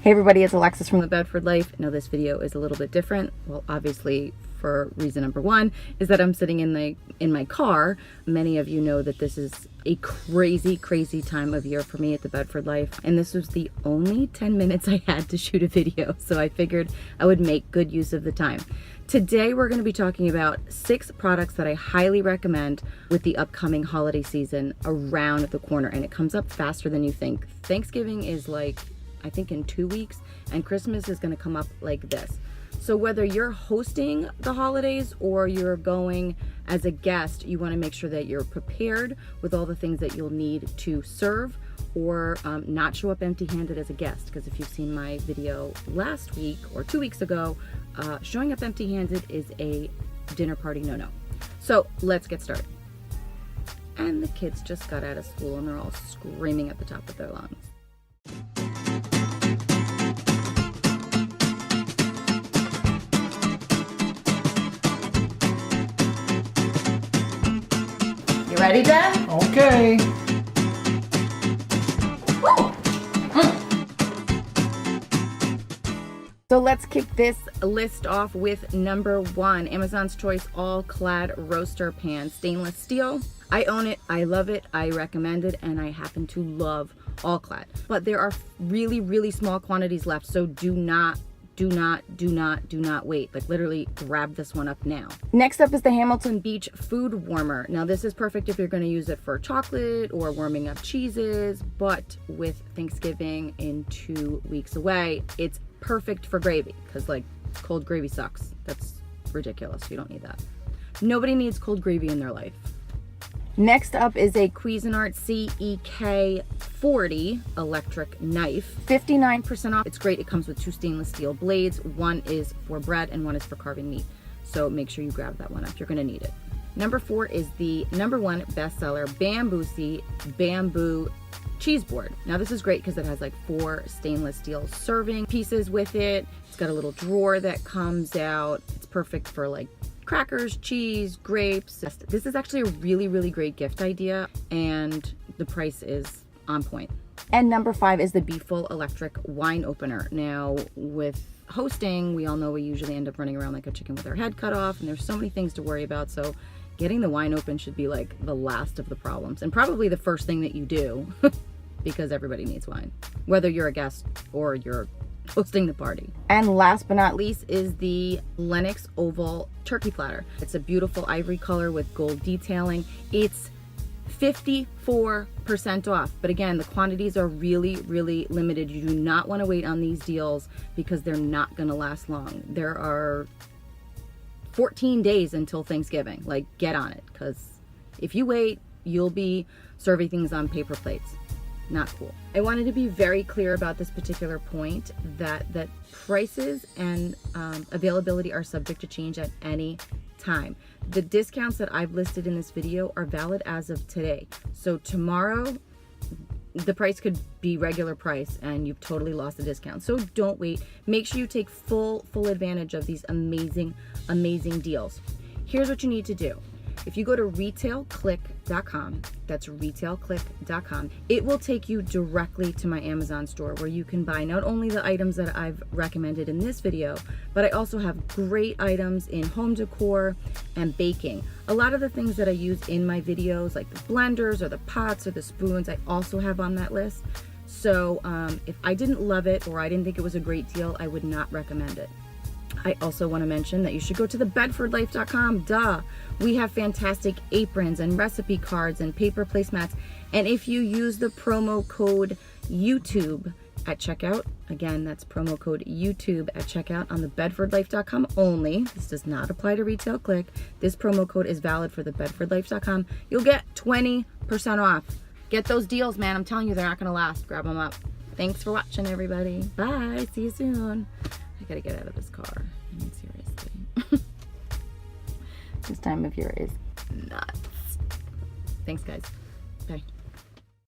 Hey everybody, it's Alexis from the Bedford Life. Now this video is a little bit different. Well, obviously for reason number one is that I'm sitting in my car. Many of you know that this is a crazy time of year for me at the Bedford Life, and this was the only 10 minutes I had to shoot a video, so I figured I would make good use of the time. Today we're going to be talking about 6 products that I highly recommend with the upcoming holiday season around the corner, and it comes up faster than you think. Thanksgiving is like, I think, in 2 weeks, and Christmas is going to come up like this. So whether you're hosting the holidays or you're going as a guest, you want to make sure that you're prepared with all the things that you'll need to serve, or not show up empty-handed as a guest. Because if you've seen my video last week or 2 weeks ago, showing up empty-handed is a dinner party no-no. So let's get started. And the kids just got out of school and they're all screaming at the top of their lungs. You ready, Dad? Okay. So let's kick this list off with number 1, Amazon's Choice all-clad roaster pan, stainless steel. I own it, I love it, I recommend it, and I happen to love all-clad. But there are really small quantities left, so do not wait. Like, literally grab this one up now. Next up is the Hamilton Beach food warmer. Now this is perfect if you're going to use it for chocolate or warming up cheeses, but with Thanksgiving in 2 weeks away, it's perfect for gravy, because like cold gravy sucks. That's ridiculous. You don't need that. Nobody needs cold gravy in their life. Next up is a Cuisinart CEK 40 electric knife. 59% off. It's great. It comes with 2 stainless steel blades. One is for bread and one is for carving meat. So make sure you grab that one up. You're going to need it. Number 4 is the #1 bestseller Bambusi Bamboo Cheese Board. Now this is great because it has like 4 stainless steel serving pieces with it. It's got a little drawer that comes out. It's perfect for like crackers, cheese, grapes. This is actually a really great gift idea, and the price is on point. And number 5 is the Be Full electric wine opener. Now with hosting, we all know we usually end up running around like a chicken with our head cut off, and there's so many things to worry about, so getting the wine open should be like the last of the problems, and probably the first thing that you do because everybody needs wine, whether you're a guest or you're hosting the party. And last but not least is the Lennox Oval turkey platter. It's a beautiful ivory color with gold detailing. It's 54% off, but again, the quantities are really limited. You do not want to wait on these deals because they're not going to last long. There are 14 days until Thanksgiving. Like, get on it, because if you wait, you'll be serving things on paper plates. Not cool. I wanted to be very clear about this particular point, that prices and availability are subject to change at any time. The discounts that I've listed in this video are valid as of today. So tomorrow, the price could be regular price and you've totally lost the discount. So don't wait. Make sure you take full advantage of these amazing deals. Here's what you need to do. If you go to retailclick.com, that's retailclick.com, it will take you directly to my Amazon store where you can buy not only the items that I've recommended in this video, but I also have great items in home decor and baking. A lot of the things that I use in my videos, like the blenders or the pots or the spoons, I also have on that list. So if I didn't love it or I didn't think it was a great deal, I would not recommend it. I also want to mention that you should go to thebedfordlife.com. Duh. We have fantastic aprons and recipe cards and paper placemats. And if you use the promo code YouTube at checkout, again, that's promo code YouTube at checkout on thebedfordlife.com only. This does not apply to Retail Click. This promo code is valid for thebedfordlife.com. You'll get 20% off. Get those deals, man. I'm telling you, they're not going to last. Grab them up. Thanks for watching, everybody. Bye. See you soon. I gotta get out of this car. I mean, seriously. This time of year is nuts. Thanks, guys. Bye.